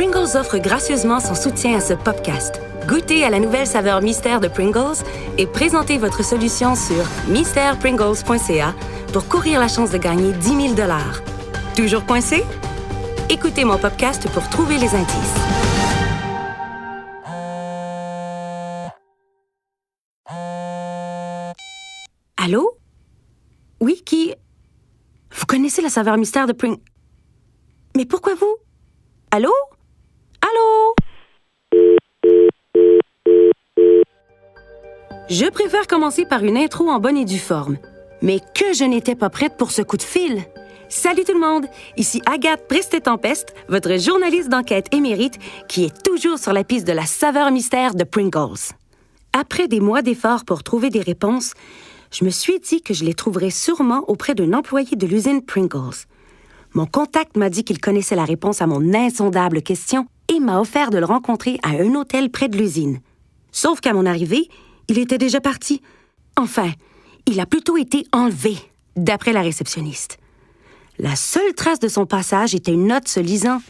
Pringles offre gracieusement son soutien à ce podcast. Goûtez à la nouvelle saveur mystère de Pringles et présentez votre solution sur mystèrepringles.ca pour courir la chance de gagner 10 000 $. Toujours coincé? Écoutez mon podcast pour trouver les indices. Allô? Oui, qui? Vous connaissez la saveur mystère de Pringles? Mais pourquoi vous? Allô? Allô? Je préfère commencer par une intro en bonne et due forme. Mais que je n'étais pas prête pour ce coup de fil! Salut tout le monde! Ici Agathe Presté-Tempeste, votre journaliste d'enquête émérite qui est toujours sur la piste de la saveur mystère de Pringles. Après des mois d'efforts pour trouver des réponses, je me suis dit que je les trouverais sûrement auprès d'un employé de l'usine Pringles. Mon contact m'a dit qu'il connaissait la réponse à mon insondable question et m'a offert de le rencontrer à un hôtel près de l'usine. Sauf qu'à mon arrivée, il était déjà parti. Enfin, il a plutôt été enlevé, d'après la réceptionniste. La seule trace de son passage était une note se lisant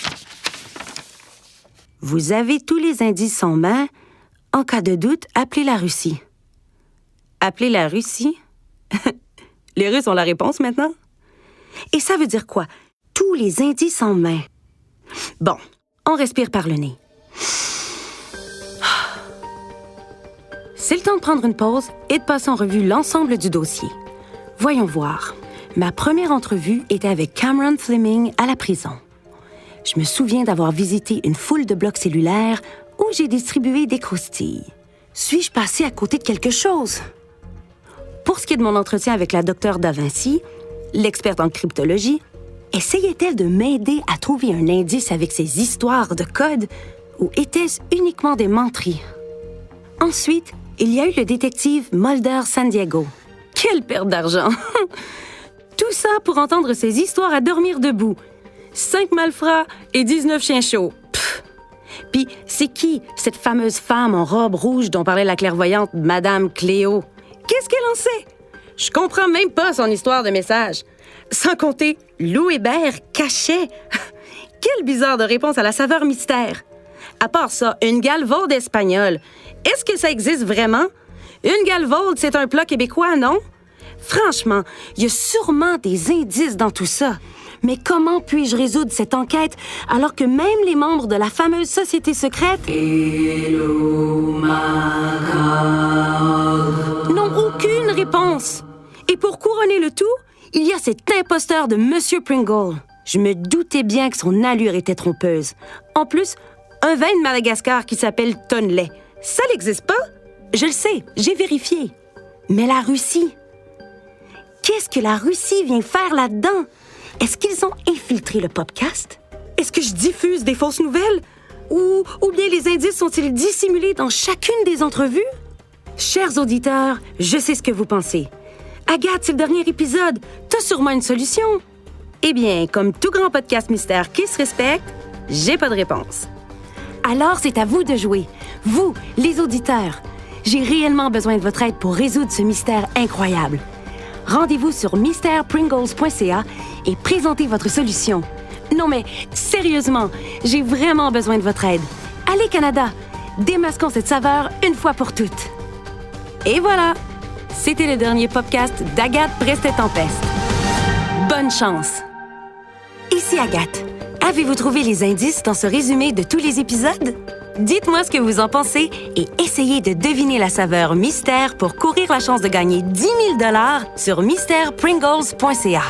« Vous avez tous les indices en main. En cas de doute, appelez la Russie. » Appeler la Russie? Les Russes ont la réponse maintenant? Et ça veut dire quoi? Tous les indices en main. Bon, on respire par le nez. C'est le temps de prendre une pause et de passer en revue l'ensemble du dossier. Voyons voir. Ma première entrevue était avec Cameron Fleming à la prison. Je me souviens d'avoir visité une foule de blocs cellulaires où j'ai distribué des croustilles. Suis-je passée à côté de quelque chose? Pour ce qui est de mon entretien avec la docteure Da Vinci, l'experte en cryptologie, essayait-elle de m'aider à trouver un indice avec ses histoires de code ou était-ce uniquement des menteries? Ensuite, il y a eu le détective Mulder San Diego. Quelle perte d'argent! Tout ça pour entendre ces histoires à dormir debout. 5 malfrats et 19 chiens chauds. Puis, c'est qui, cette fameuse femme en robe rouge dont parlait la clairvoyante Madame Cléo? Qu'est-ce qu'elle en sait? Je comprends même pas son histoire de message. Sans compter, Lou Hébert cachait. Quelle bizarre de réponse à la saveur mystère. À part ça, une galvaude espagnole. Est-ce que ça existe vraiment? Une galvaude, c'est un plat québécois, non? Franchement, il y a sûrement des indices dans tout ça. Mais comment puis-je résoudre cette enquête alors que même les membres de la fameuse société secrète n'ont aucune réponse? Et pour couronner le tout, il y a cet imposteur de Monsieur Pringle. Je me doutais bien que son allure était trompeuse. En plus, un vin de Madagascar qui s'appelle Tonley, ça n'existe pas? Je le sais, j'ai vérifié. Mais la Russie? Qu'est-ce que la Russie vient faire là-dedans? Est-ce qu'ils ont infiltré le podcast? Est-ce que je diffuse des fausses nouvelles? Ou bien les indices sont-ils dissimulés dans chacune des entrevues? Chers auditeurs, je sais ce que vous pensez. Agathe, c'est le dernier épisode. T'as sûrement une solution. Eh bien, comme tout grand podcast mystère qui se respecte, j'ai pas de réponse. Alors, c'est à vous de jouer. Vous, les auditeurs. J'ai réellement besoin de votre aide pour résoudre ce mystère incroyable. Rendez-vous sur mystèrepringles.ca et présentez votre solution. Non mais, sérieusement, j'ai vraiment besoin de votre aide. Allez Canada, démasquons cette saveur une fois pour toutes. Et voilà, c'était le dernier podcast d'Agathe Presté-Tempeste. Bonne chance! Ici Agathe. Avez-vous trouvé les indices dans ce résumé de tous les épisodes? Dites-moi ce que vous en pensez et essayez de deviner la saveur mystère pour courir la chance de gagner 10 000 $ sur mystèrepringles.ca.